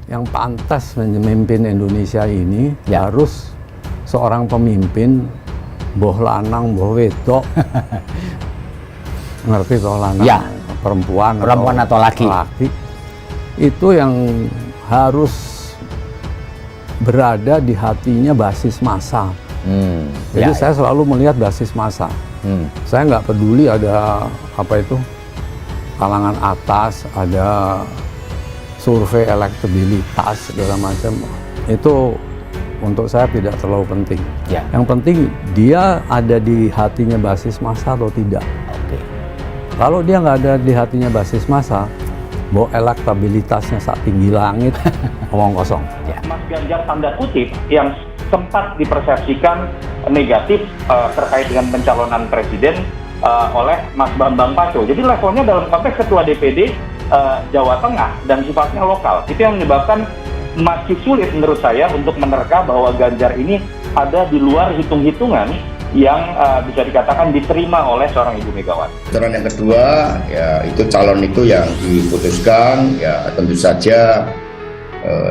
yang pantas memimpin Indonesia ini harus seorang pemimpin boh lanang, boh wedok. Ngerti toh lanang, perempuan atau laki. Itu yang harus berada di hatinya basis massa. Jadi saya selalu melihat basis massa. Saya nggak peduli ada apa itu kalangan atas, ada survei elektabilitas segala macam. Itu untuk saya tidak terlalu penting. Yang penting dia ada di hatinya basis massa atau tidak. Kalau dia nggak ada di hatinya basis massa, bahwa elektabilitasnya saat tinggi langit, omong kosong. Mas Ganjar tanda kutip yang sempat dipersepsikan negatif terkait dengan pencalonan presiden oleh Mas Bambang Pacul. Jadi levelnya dalam konteks ketua DPD Jawa Tengah dan sifatnya lokal. Itu yang menyebabkan masih sulit menurut saya untuk menerka bahwa Ganjar ini ada di luar hitung-hitungan yang bisa dikatakan diterima oleh seorang Ibu Megawati. Yang kedua, ya itu calon itu yang diputuskan, ya tentu saja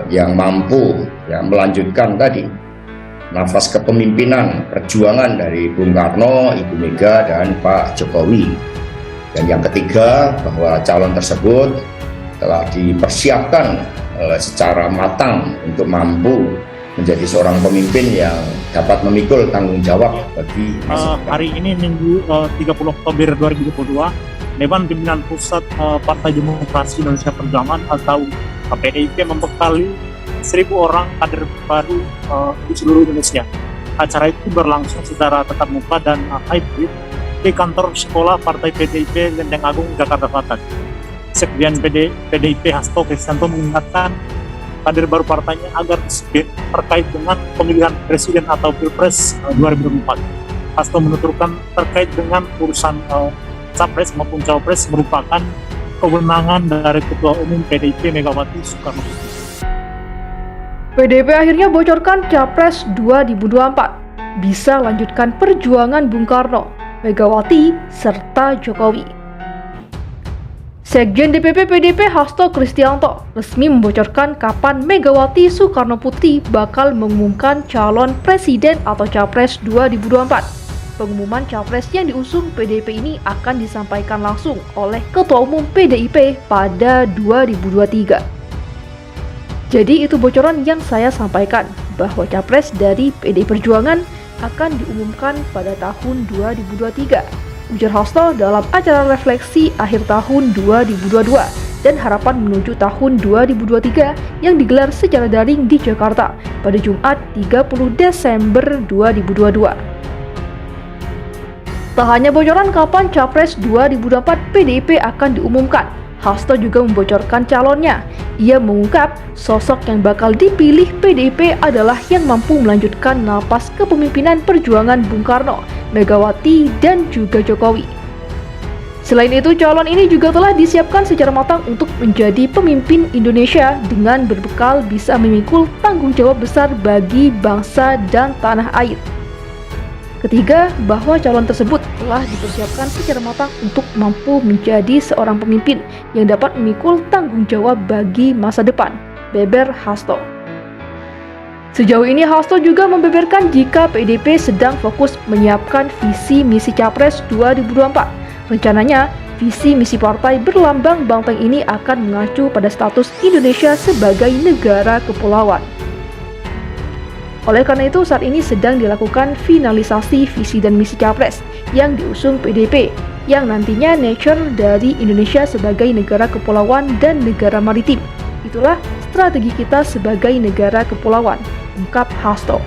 yang mampu melanjutkan tadi nafas kepemimpinan perjuangan dari Bung Karno, Ibu Mega, dan Pak Jokowi. Dan yang ketiga, bahwa calon tersebut telah dipersiapkan secara matang untuk mampu menjadi seorang pemimpin yang dapat memikul tanggung jawab bagi hari ini Minggu 30 Oktober 2022, Dewan Pimpinan Pusat Partai Demokrasi Indonesia Perjuangan atau PDIP membekali 1.000 orang kader baru di seluruh Indonesia. Acara itu berlangsung secara tatap muka dan hybrid di kantor sekolah Partai PDIP Lenteng Agung, Jakarta Selatan. Sekjen PDIP Hasto Kristianto mengingatkan kader baru partainya agar disiplin terkait dengan pemilihan presiden atau pilpres 2024. Hasto menuturkan terkait dengan urusan capres maupun cawapres merupakan kewenangan dari Ketua Umum PDIP Megawati Soekarno Putri. PDIP akhirnya bocorkan Capres 2024, bisa lanjutkan perjuangan Bung Karno, Megawati, serta Jokowi. Sekjen DPP PDIP Hasto Kristianto resmi membocorkan kapan Megawati Soekarno Putri bakal mengumumkan calon presiden atau Capres 2024. Pengumuman Capres yang diusung PDIP ini akan disampaikan langsung oleh Ketua Umum PDIP pada 2023. Jadi itu bocoran yang saya sampaikan, bahwa Capres dari PDI Perjuangan akan diumumkan pada tahun 2023. Ujar Hasto dalam acara refleksi akhir tahun 2022 dan harapan menuju tahun 2023 yang digelar secara daring di Jakarta pada Jumat 30 Desember 2022. Tak hanya bocoran kapan Capres 2024 PDIP akan diumumkan, Hasto juga membocorkan calonnya. Ia mengungkap sosok yang bakal dipilih PDIP adalah yang mampu melanjutkan napas kepemimpinan perjuangan Bung Karno, Megawati, dan juga Jokowi. Selain itu, calon ini juga telah disiapkan secara matang untuk menjadi pemimpin Indonesia dengan berbekal bisa memikul tanggung jawab besar bagi bangsa dan tanah air. Ketiga, bahwa calon tersebut telah dipersiapkan secara matang untuk mampu menjadi seorang pemimpin yang dapat memikul tanggung jawab bagi masa depan, beber Hasto. Sejauh ini Hasto juga membeberkan jika PDIP sedang fokus menyiapkan visi misi Capres 2024. Rencananya, visi misi partai berlambang banteng ini akan mengacu pada status Indonesia sebagai negara kepulauan. Oleh karena itu, saat ini sedang dilakukan finalisasi visi dan misi Capres yang diusung PDIP, yang nantinya nature dari Indonesia sebagai negara kepulauan dan negara maritim. Itulah strategi kita sebagai negara kepulauan, ungkap Hasto.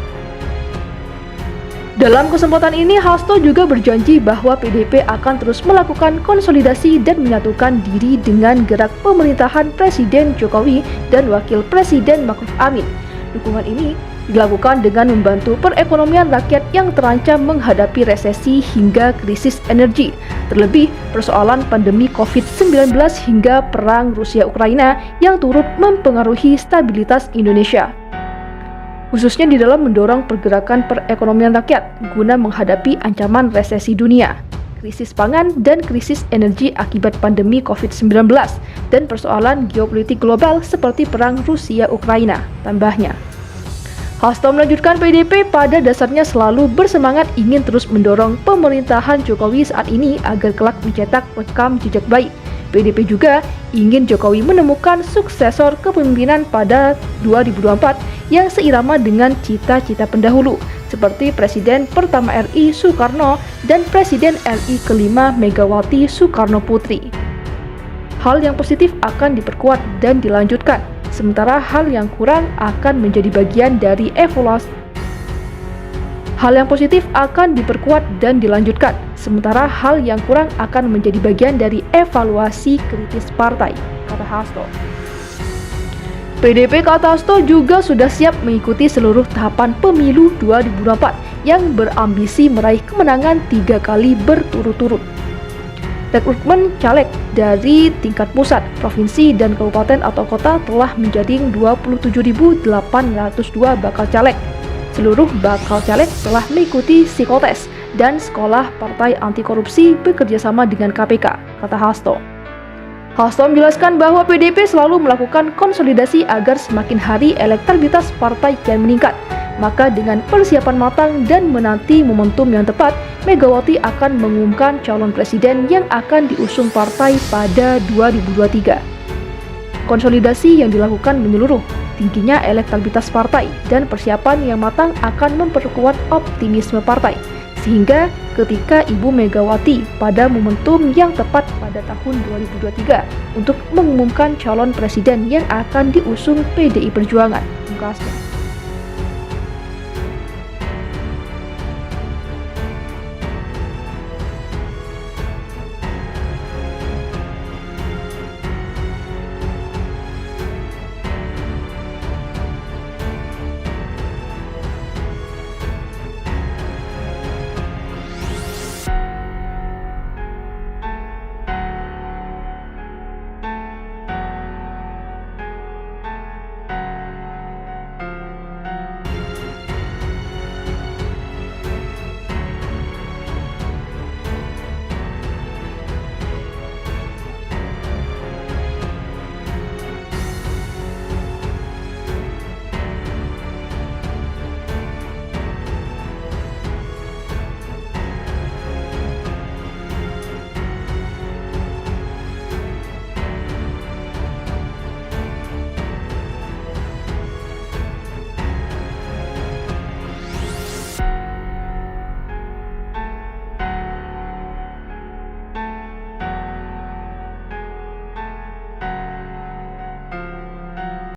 Dalam kesempatan ini, Hasto juga berjanji bahwa PDIP akan terus melakukan konsolidasi dan menyatukan diri dengan gerak pemerintahan Presiden Jokowi dan Wakil Presiden Ma'ruf Amin. Dukungan ini dilakukan dengan membantu perekonomian rakyat yang terancam menghadapi resesi hingga krisis energi, terlebih persoalan pandemi COVID-19 hingga perang Rusia-Ukraina yang turut mempengaruhi stabilitas Indonesia, khususnya di dalam mendorong pergerakan perekonomian rakyat guna menghadapi ancaman resesi dunia. krisis pangan dan krisis energi akibat pandemi COVID-19, dan persoalan geopolitik global seperti perang Rusia-Ukraina, tambahnya. Hasto melanjutkan PDIP pada dasarnya selalu bersemangat ingin terus mendorong pemerintahan Jokowi saat ini agar kelak mencetak rekam jejak baik. PDIP juga ingin Jokowi menemukan suksesor kepemimpinan pada 2024 yang seirama dengan cita-cita pendahulu, seperti Presiden pertama RI Soekarno dan Presiden RI kelima Megawati Soekarno Putri. Hal yang positif akan diperkuat dan dilanjutkan, sementara hal yang kurang akan menjadi bagian dari evaluasi. Hal yang positif akan diperkuat dan dilanjutkan, sementara hal yang kurang akan menjadi bagian dari evaluasi kritis partai, kata Hasto. PDIP, kata Hasto, juga sudah siap mengikuti seluruh tahapan pemilu 2024 yang berambisi meraih kemenangan 3 kali berturut-turut. Rekrutmen caleg dari tingkat pusat, provinsi, dan kabupaten atau kota telah menjadi 27.802 bakal caleg. Seluruh bakal caleg telah mengikuti psikotes dan sekolah partai anti korupsi bekerjasama dengan KPK, kata Hasto. Hasto menjelaskan bahwa PDIP selalu melakukan konsolidasi agar semakin hari elektabilitas partai kian meningkat. Maka dengan persiapan matang dan menanti momentum yang tepat, Megawati akan mengumumkan calon presiden yang akan diusung partai pada 2023. Konsolidasi yang dilakukan menyeluruh, tingginya elektabilitas partai, dan persiapan yang matang akan memperkuat optimisme partai. Sehingga ketika Ibu Megawati pada momentum yang tepat pada tahun 2023 untuk mengumumkan calon presiden yang akan diusung PDI Perjuangan, ungkasnya.